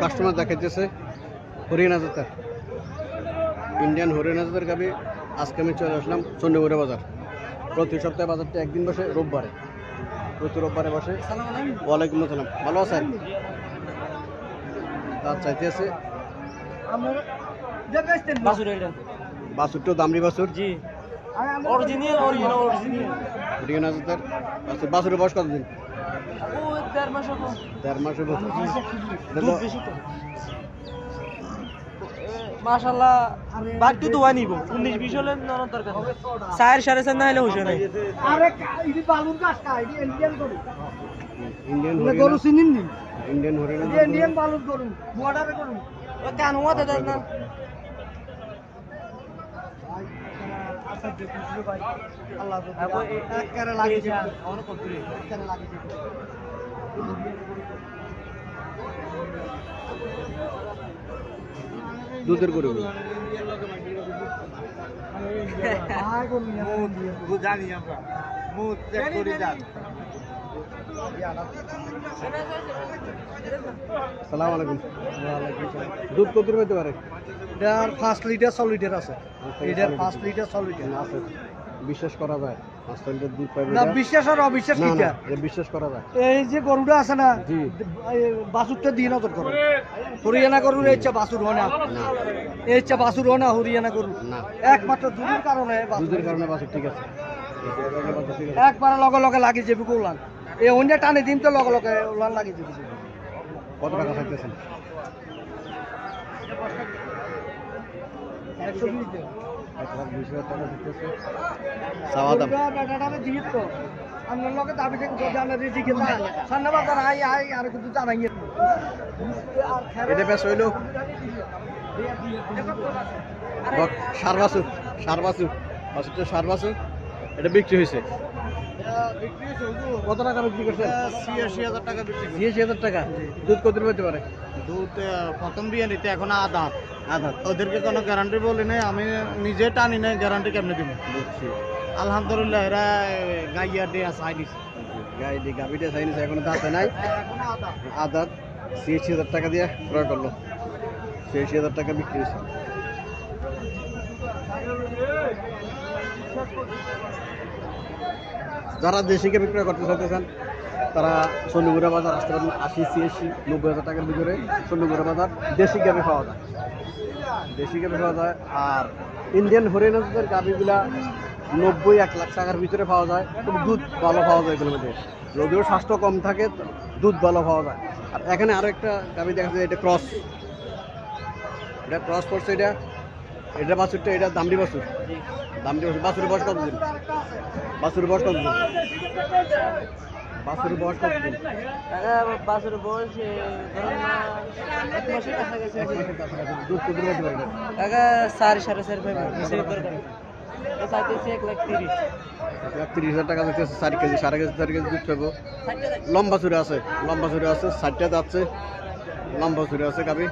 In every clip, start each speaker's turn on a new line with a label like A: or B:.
A: Customer দেখাইতেছে হরিয়ানা জাতের Indian Haryana জাতের গাবি। আজকে আমি চলে আসলাম চন্ডীগড় বাজার। প্রতি সপ্তাহে বাজারটা একদিন বসে রোববারে, প্রতি রোববারে বসে। ওয়ালাইকুম আসসালাম, ভালো আছেন? তার চাইতে আছে বাছুরটা দামড়ি বাছুর, জি
B: অরিজিনাল
A: হরিয়ানা জাতের বাছুর। বাছুরের বয়স কতদিন? দেড় মাস হবো।
B: মাশাআল্লাহ বাকি দোয়া নিব 19-20 হলে নরম দরকার 4.5 না হলে হইছে না।
C: আরে ইদি বালুর গাছ কা ইদি ইন্ডিয়ান গরু।
A: ইন্ডিয়ান
C: গরু চিনেন নি?
A: ইন্ডিয়ান হরিয়ানা
C: ইন্ডিয়ান বালুর গরু, বর্ডারে গরু।
B: ও কান হওয়া দেন না।
C: আচ্ছা দেখুন ভাই, আল্লাহ এক করে লাগিছে, আর কত করে এক করে লাগিছে।
A: দুধের গরু
C: জানি আমরা মুখ চেক করে যান।
A: আসসালামু আলাইকুম। দুধ কত পেতে পারে?
C: এটার 5 লিটার 6 লিটার আছে। এটার 5 লিটার 6 লিটার
A: আছে। বিশ্বাস করা যায় 5 লিটার দুধ পাবে?
C: না, বিশ্বাস আর অবিশ্বাস
A: না,
C: কিটা?
A: এটা বিশ্বাস করা যায়।
C: এই যে গরুটা আছে না,
A: জি।
C: বাছুরটা দিয়ে নজর করো। হরিয়ানা গরুর এই ইচ্ছা বাছুর হয় না, এই ইচ্ছা বাছুর হয় না হরিয়ানা গরু
A: না,
C: একমাত্র দুধের কারণে।
A: দুধের কারণে বাছুর ঠিক আছে।
C: একবার লগে লগে লাগি যাবে কোলান, এই অন্য টানে দিন তো লগে লগে উলান লাগি যাবে।
A: কত টাকা চাইতেছেন?
C: 120 দেন।
A: 1,20,000 টাকা দিতেছে। চাওয়া দাম
C: বেটাটারে দিয়ে তো আমার লগে দাবি থেকে যদি আমরা রেডি গেলাম সামনে বাজার আই আই আর কিছু জানাই
A: এটা বেশ হইলো সার বাছুর। সার বাছুর, বাছুরটা সার বাছুর। এটা বিক্রি হয়েছে কত টাকা বিক্রি করছে?
C: 86,000 টাকা বিক্রি।
A: 86,000 টাকা। দুধ কত পেতে পারে?
C: দুধ প্রথম বিয়ে নিতে এখন আধা
A: আধা।
C: ওদেরকে কোনো গ্যারান্টি বলি নাই, আমি নিজে টানি নাই, গ্যারান্টি কেমনে দিব?
A: বুঝছি।
C: আলহামদুলিল্লাহ এরা গাইয়া দিয়ে চাই দিছে।
A: গাই দিয়ে গাভিটা চাই নিছে, এখনো দাঁতে নাই। আধা 86,000 টাকা দিয়ে ক্রয় করলো। 86,000 টাকা বিক্রি হয়েছে। যারা দেশিকে বিক্রয় করতে চাইতেছেন তারা চন্ডীগড় বাজার আসতে পারেন। 80-86-90,000 টাকার ভিতরে চন্ডীগড় বাজার দেশি গাভি পাওয়া যায়, দেশি গাভি পাওয়া যায়। আর ইন্ডিয়ান হরিয়ানা জাতের গাভিগুলা 90-1 লাখ টাকার ভিতরে পাওয়া যায়। কিন্তু দুধ ভালো পাওয়া যায় এগুলোর মধ্যে, যদিও স্বাস্থ্য কম থাকে দুধ ভালো পাওয়া যায়। আর এখানে আরও একটা গাভি দেখা যায়, এটা ক্রস, এটা ক্রস করছে। এটা বাছুরটা, এটা দামড়ি বাছুর। দামড়ি বাছুর। বাছুরের বয়স কতদিন? বাছুরের বয়স কতদিন? বাছুরের বয়স কতদিন?
B: বাছুরের বয়স ধরুন না 1 মাসের কাছাকাছি।
A: 1 মাসের কাছাকাছি। দুধ কত পেতে পারবে?
B: 4.5 পাইবে নিচে দরকার। তো চাইতেছি 1,30,000।
A: 1,30,000 টাকা দিতেছে। 4 কেজি 4.5 কেজি 4 কেজি দুধ পাবো। লম্বা চুরে আছে, লম্বা চুরে আছে। 60টা যাচ্ছে, লম্বা চুরে আছে গাবি।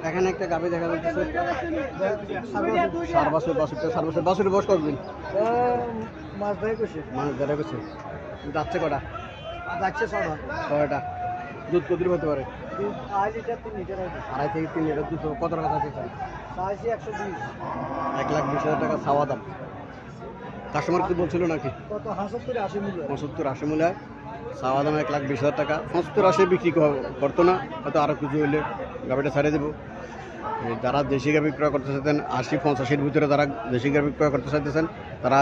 A: এখানে একটা গাবি দেখা যাচ্ছে সার বাছুর। বাছুরটা সার বাছুর। বাছুরের বয়স কতদিন?
C: মাছ ধরে কইছে,
A: মাছ ধরে গেছে। যাচ্ছে কটা?
C: যাচ্ছে
A: 6টা। দুধ কত হতে পারে?
C: 2 লিটার 3 লিটার আছে।
A: 2.5 থেকে 3 লিটার দুধ। কত টাকা চাইছেন?
C: চাইছি 120।
A: 1,20,000 টাকা চাওয়া দাম। কাস্টমার কি বলছিল নাকি?
C: কত 75-80 মিলে?
A: 75-80 মূল্য চাওয়া দাম। 1,20,000 টাকা। 75-80 বিক্রি করতো না, হয়তো আরও কিছু হইলে গাভিটা ছাড়িয়ে দেবো। যারা দেশি গাভি বিক্রয় করতে চাইতেন 80-85-এর ভিতরে যারা দেশি গাভি বিক্রয় করতে চাইতেছেন তারা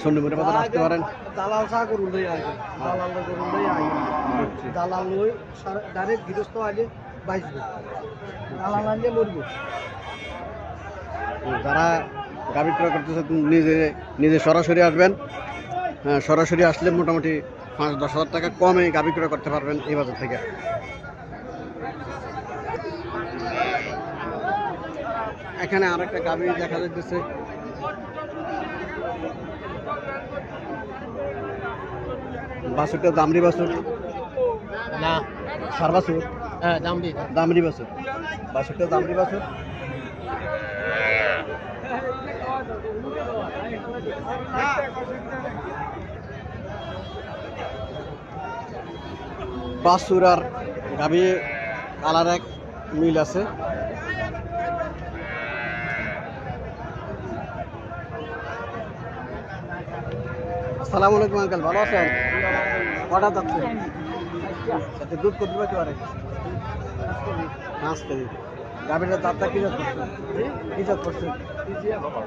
A: চন্ডীগড় বাজার আসতে পারেন।
C: দালাল চা করুন লই আগে, দালাল করুন লই আগে, দালাল লই ডাইরেক্ট গৃহস্থ আগে বাইসবে, দালাল আনলে মরবে।
A: যারা গাভি বিক্রয় করতে চাইতেন নিজে সরাসরি আসবেন। হ্যাঁ, সরাসরি আসলে মোটামুটি 5-10 হাজার টাকা কমে গাভি বিক্রয় করতে পারবেন এই বাজার থেকে। এখানে আরেকটা গাভি দেখা যাচ্ছে, বাছুরটা দামড়ি বাছুর
B: না
A: সার বাছুর।
B: হ্যাঁ দামড়ি
A: দামড়ি বাছুর। বাছুরটা দামড়ি বাছুর। বাছুর আর গাভী কালার এক মিল আছে। আসসালামু আলাইকুম আঙ্কেল, ভালো আছেন? কটা যাচ্ছে? সাথে দুধ কত পাইতে পারে? 5 কেজি। গাভীটার দাঁতটা কি জাত করছে? কি জাত করছে?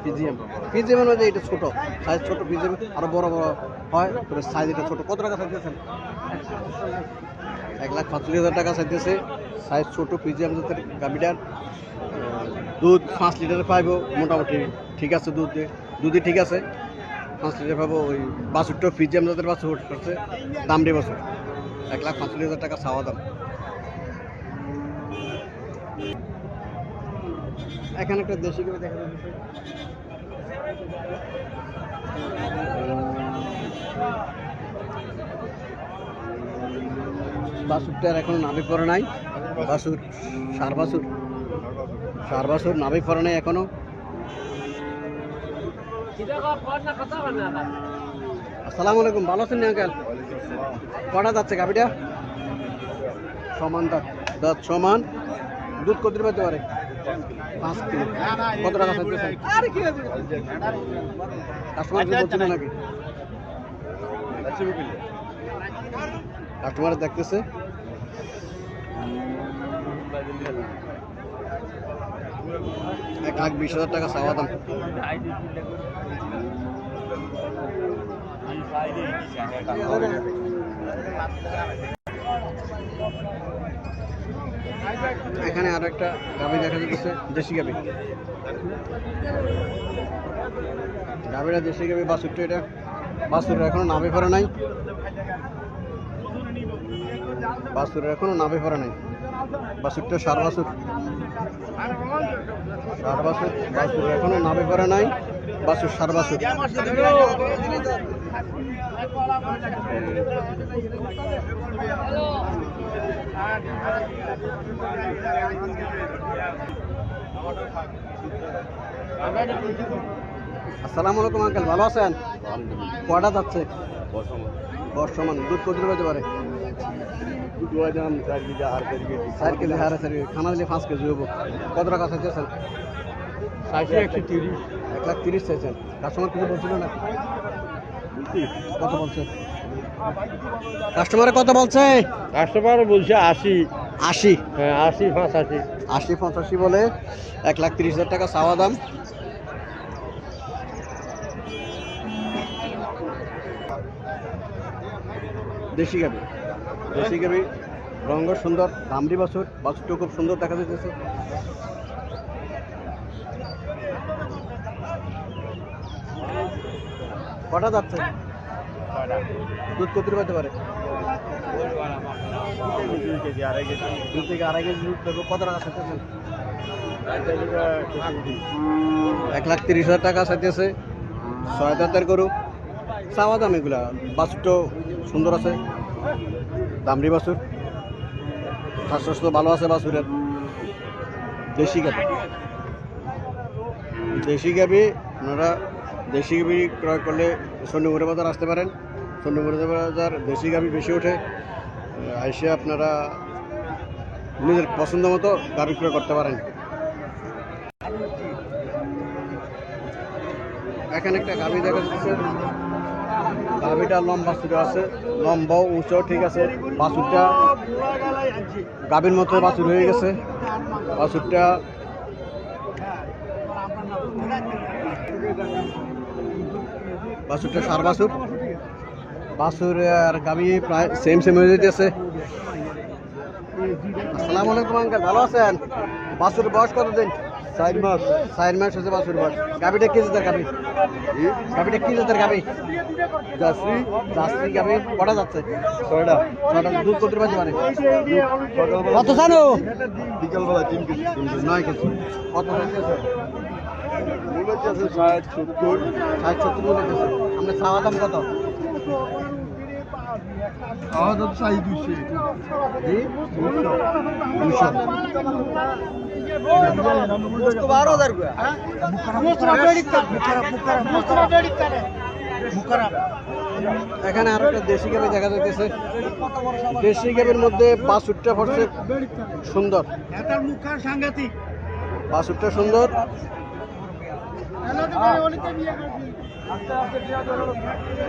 A: পিজিএম। পিজিএম মানে এটা ছোট সাইজ, ছোট পিজিএম আরো বড় বড় হয়, তবে সাইজ এটা ছোট। কত টাকা চাইতেছেন? 1,45,000 টাকা চাইতেছে। সাইজ ছোট পিজিএম জাতের গাভীটার দুধ 5 লিটার পাইব মোটামুটি, ঠিক আছে। দুধই ঠিক আছে, 5 লিটার পাবো। ওই বাছুরটা পিজিএম জাতের বাছুর করছে, দামড়ি বাছুর। 1,45,000 টাকা চাওয়া দাম। এখানে একটা দেশি গাভী দেখা যাচ্ছে। বাছুরটার এখনো নাভি পড়ে নাই। বাছুর সার বাছুর নাভি পড়ে নাই এখনো। আসসালামু আলাইকুম, ভালো আছেন আঙ্কেল? কটা যাচ্ছে গাভীটা? সমান দাঁত সমান। দুধ কত পাইতে পারে? 5 কিলো। কত টাকা চাইতেছেন? কাস্টমার কি বলছিল নাকি? কাস্টমার দেখতেছে। $1,20,000 টাকা চাওয়া দাম। এখানে আর একটা গাভী দেখা যাচ্ছে, দেশি গাভী। গাভীরা দেশি গাভী। বাছুরটা এটা বাছুরের এখনো নাভি পড়ে নাই। বাছুরের সার বাছুর। বাছুরের এখনো নাভি পড়ে নাই। বাছুর সার বাছুর। আসসালামু আলাইকুম আঙ্কেল, ভালো আছেন? কটা যাচ্ছে? বর্ষমান। দুধ কত পাইতে পারে? 4 কেজি হারে খানা দিলে 5 কেজি হবো। কত টাকা চাইতেছেন? 1,30,000 চাইছেন। কাস্টমার কিছু বলছিল না? কত বলছে কাস্টমারে? কত বলছে
C: কাস্টমার? বলছে 80।
A: 80?
C: হ্যাঁ, 80, 85।
A: 85 বলে। 1,30,000 টাকা চাওয়া দাম। দেশি গাভী রঙ সুন্দর, দামড়ি বাছুরটা খুব সুন্দর দেখা যাচ্ছে। কটা যাচ্ছে? দুধ কত পাইতে পারে? 2 থেকে আড়াই কেজি দুধ দেবো। কত টাকা চাইতেছেন? 1,30,000 টাকা চাইতেছে। 6 দাঁতের গরু চাওয়া দাম এগুলা। বাছুরটাও সুন্দর আছে, দামড়ি বাছুর। স্বাস্থ্য ভালো আছে বাছুরের। দেশি গাভী আপনারা দেশি গাভী ক্রয় করলে চণ্ডীমুড়া বাজার আসতে পারেন। চণ্ডীমুড়া বাজার দেশি গাভী বেশি ওঠে। এসে আপনারা নিজের পছন্দ মতো গাভী ক্রয় করতে পারেন। এখানে একটা গাভী দেখা যাচ্ছে। গাভীটা লম্বা ছোট আছে, লম্বাও উঁচাও ঠিক আছে। বাছুরটা গাভীর মতো বাছুর হয়ে গেছে। বাছুরটা সার বাছুর আর গাভী প্রায় সেম হয়ে যেতেছে। আসসালামু আলাইকুম আঙ্কেল, ভালো আছেন? বাছুরের বয়স কতদিন? 4 মাস। 4 মাস হচ্ছে বাছুর বয়স। গাভীটা কি জাতের গাভী? জার্সি গাভী। কটা যাচ্ছে? 6টা। দুধ কত পাইতে পারে? কত জানো? বিকেলবেলা 3 কেজি। 9 কেজি। কত হয়েছে? 60-70। আমরা চাওয়া দাম কত? চাওয়া দাম চাই 200। এখানে আরো একটা দেশি গাভি দেখা যাইতেছে। দেশি গাভির মধ্যে বাছুরটা পড়ছে সুন্দর, বাছুরটা সুন্দর।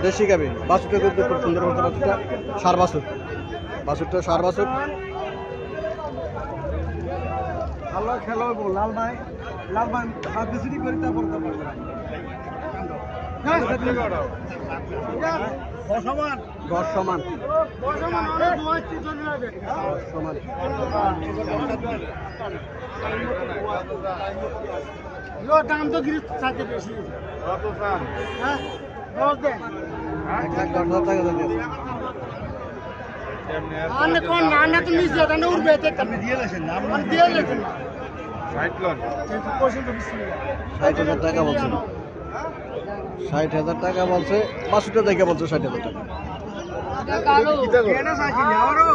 A: দেশি গাভি বাছুরটা কিন্তু খুব সুন্দর হচ্ছে। বাছুরটা সার বাছুর, বাছুরটা সার বাছুর।
C: আল্লাহ খেলা লাল ভাই, লাল ভাই বেশি করে তারপর সমান
A: গড় সমান, সমান।
C: দাম তো গিরিশ থাকে বেশি।
A: 1,10,000 টাকা যাচ্ছে।
C: আনে কোন না তো নিচে এটা উড়বে তে আপনি দিয়ে লেছেন না, আপনি দিয়ে লেছেন না 60 লন
A: 60,000 টাকা বলছে, 60,000 টাকা বলছে। বাছুরটা দেখে বলছে 60,000 টাকা।
C: এটা চাইছি না আরো